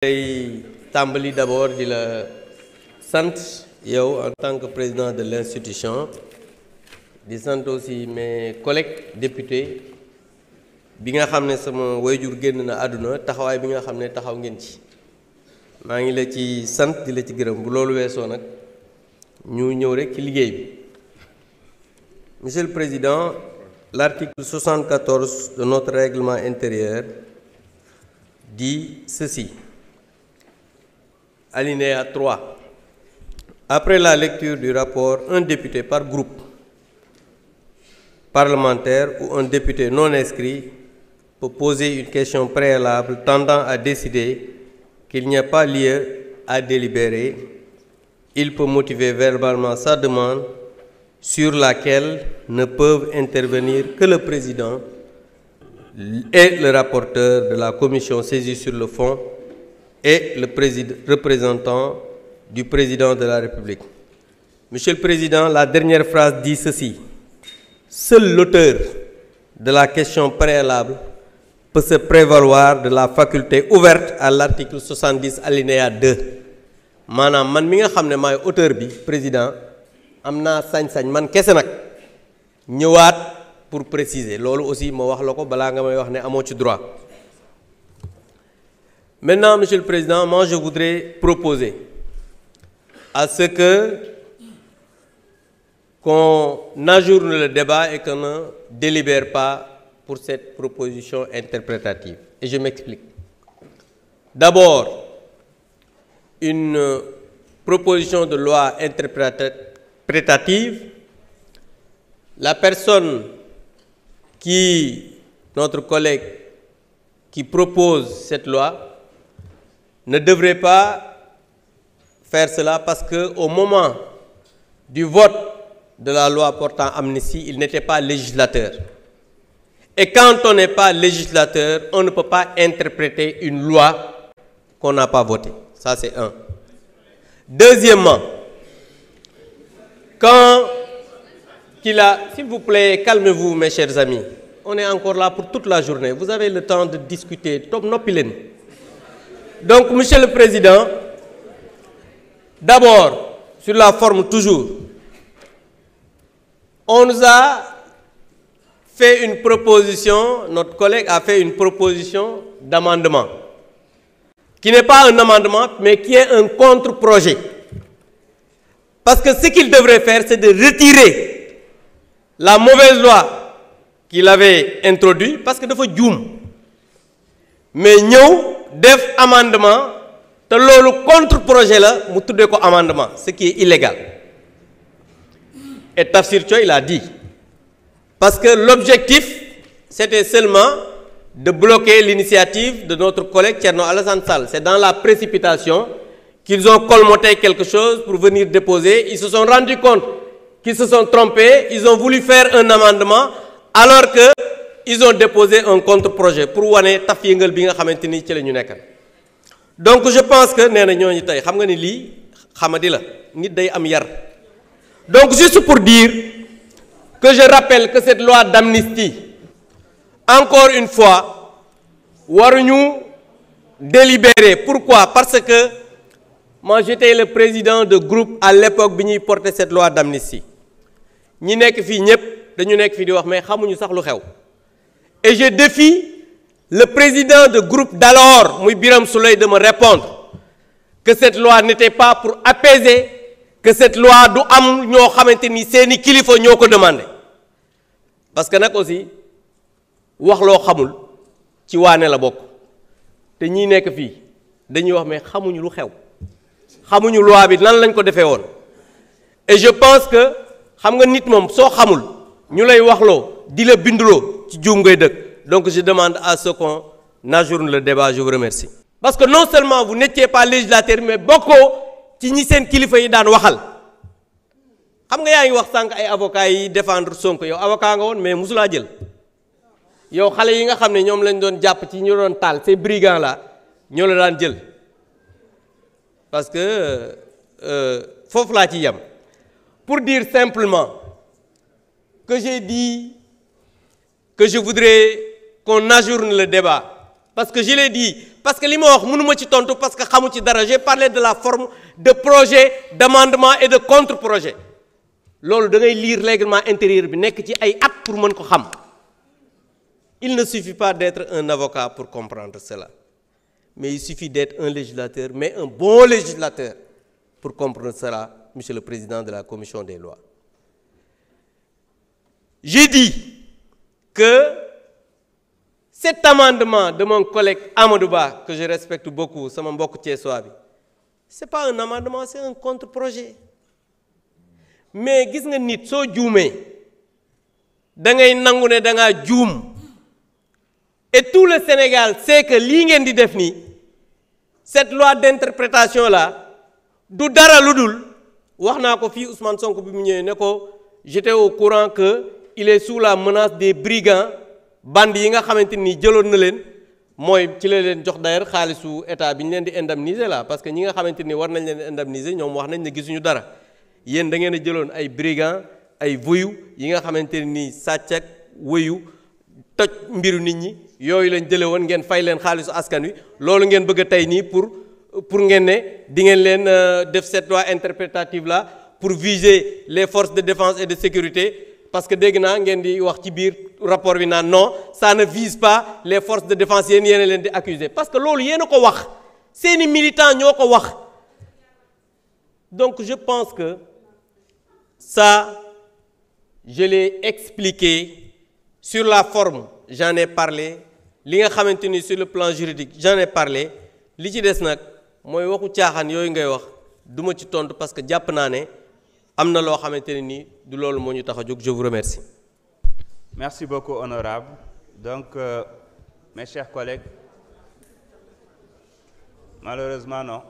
tey tàmbali d'abord di la sant yow en tant que président de l'institution di sant aussi mes collègues députés bi nga xam ne sama wayjur génn na àdduna taxawaay bi nga xam ne taxaw ngeen ci maa ngi la ci sant di la ci gërëm bu loolu weesoo nag ñu ñëw rek ci liggéey bi. Monsieur le Président, l'article 74 de notre règlement intérieur dit ceci. Alinéa 3. Après la lecture du rapport, un député par groupe parlementaire ou un député non inscrit peut poser une question préalable tendant à décider qu'il n'y a pas lieu à délibérer. Il peut motiver verbalement sa demande sur laquelle ne peuvent intervenir que le président et le rapporteur de la commission saisie sur le fond et le représentant du président de la République. Monsieur le Président, la dernière phrase dit ceci. Seul l'auteur de la question préalable peut se prévaloir de la faculté ouverte à l'article 70 alinéa 2. maanaam man mi nga xam ne maay auteur bi président am naa sañ-sañ man kese nag ñëwaat pour préciser loolu aussi ma wax la ko balaa nga may wax ne amoo ci droit. Maintenant, Monsieur le Président, moi je voudrais proposer à ce qu'on ajourne le débat et qu'on ne délibère pas pour cette proposition interprétative. Et je m'explique. D'abord, une proposition de loi interprétative, la personne notre collègue qui propose cette loi, ne devrait pas faire cela parce qu'au moment du vote de la loi portant amnistie, il n'était pas législateur. Et quand on n'est pas législateur, on ne peut pas interpréter une loi qu'on n'a pas votée. Ça, c'est un. Deuxièmement, s'il vous plaît, calmez-vous, mes chers amis. On est encore là pour toute la journée. Vous avez le temps de discuter. Donc, Monsieur le Président, d'abord, sur la forme toujours, on nous a fait une proposition, notre collègue a fait une proposition d'amendement, qui n'est pas un amendement, mais qui est un contre-projet. Parce que ce qu'il devrait faire, c'est de retirer la mauvaise loi qu'il avait introduite, parce que dafa juum mais ñëw def amendement te loolu contre-projet la mu tuddee ko amendement ce qui est illégal. Et Tafsir Thioye il a dit parce que l'objectif c'était seulement de bloquer l'initiative de notre collègue Thierno Alassane Sall. C'est dans la précipitation qu'ils ont colmaté quelque chose pour venir déposer. Ils se sont rendus compte qu'ils se sont trompés. Ils ont voulu faire un amendement alors que ils ont déposé un contre-projet pour wane taf yëngal bi nga xamante ni ci la ñu nekkal. Donc je pense que nee na ñooñu tey xam nga ni lii xamadi la nit day am yar. Donc juste pour dire que je rappelle que cette loi d'amnistie encore une fois waruñu délibérer. Pourquoi? Parce que moi j'étais le président de groupe à l'époque bi ñuy porter cette loi d'amnistie ñi nekk fii ñëpp dañu nekk fii di wax mais xamuñu sax lu xew. Et je défie le président de groupe d'alors, Mouy Biram Souleye, de me répondre que cette loi n'était pas pour apaiser, que cette loi du am ñoo xamante ni seeni kilifa ñoo ko demandé. Parce que nag aussi wax loo xamul ci waane la bokk te ñii nekk fii dañuy wax mais xamuñu lu xew xamuñu loi bi nan lañ ko defee woon. Et je pense que xam nga nit moom soo xamul ñu lay waxloo di la binduloo ci juum ngay dëkk. Donc je demande à ce qu'on ajourne le débat. Je vous remercie. Parce que non seulement vous n'étiez pas législateur mais bokkoo ci ñi seen kilifa yi daan waxal xam nga yaa ngi wax sànq ay avocats yi défendre Sonko yow avocat nga woon mais musulaa jël yow xale yi nga xam ne ñoom lañ doon jàpp ci ñu doon taal ces brigands là ñoo la daan jël parce que foofu laa ci yem pour dire simplement que j'ai dit que je voudrais qu'on ajourne le débat. Parce que je l'ai dit, parce que li ma wax mënuma ci tontu parce que xamu ci dara j'ai parlé de la forme de projet d'amendement et de contre-projet loolu da ngay lire règlement intérieur bi nekk ci ay at pour mën ko xam il ne suffit pas d'être un avocat pour comprendre cela mais il suffit d'être un législateur mais un bon législateur pour comprendre cela monsieur le président de la commission des lois j'ai dit que cet amendement de mon collègue Amadou Ba que je respecte beaucoup sama mbokk Thiessois bi c'est pas un amendement c'est un contre-projet mais gis nga nit soo juumee da ngay nangu ne da ngaa juum et tout le Sénégal sait que lii ngeen di def nii cette loi d'interprétation là du dara lu dul wax naa ko fii Ousmane Sonko bi mu ñëwee ne ko j'étais au courant que il est sous la menace des brigands bande yi nga xamante ni jëloon na leen mooy ci la leen jox d'ailleurs xaalisu état bi ñu leen di indemniser là parce que ñi nga xamante ni war nañ leen indemniser ñoom wax nañ ne gisuñu dara yéen da ngeen a jëloon ay brigands ay voyous yi nga xamante ni sàcc ak voyou toj mbiru nit ñi yooyu lañ jëlee woon ngeen fay leen xaalisu askan wi loolu ngeen bëgg a tey nii pour ngeen ne di ngeen leen def cette loi interprétative là pour viser les forces de défense et de sécurité parce que dégg naa ngeen di wax ci biir rapport bi naan non ça ne vise pas les forces de défense yéen a leen di accuser parce que loolu yéen a ko wax seeni militants ñoo ko wax donc je pense que ça je l'ai expliqué sur la forme j'en ai parlé li nga xamante ni sur le plan juridique j'en ai parlé li ci des nag mooy waxu caaxaan yooyu ngay wax duma ci tontu parce que jàpp naa ne am na loo xamante ne nii du loolu moo ñu tax a jóg je vous remercie. Merci beaucoup honorable donc mes chers collègues malheureusement non.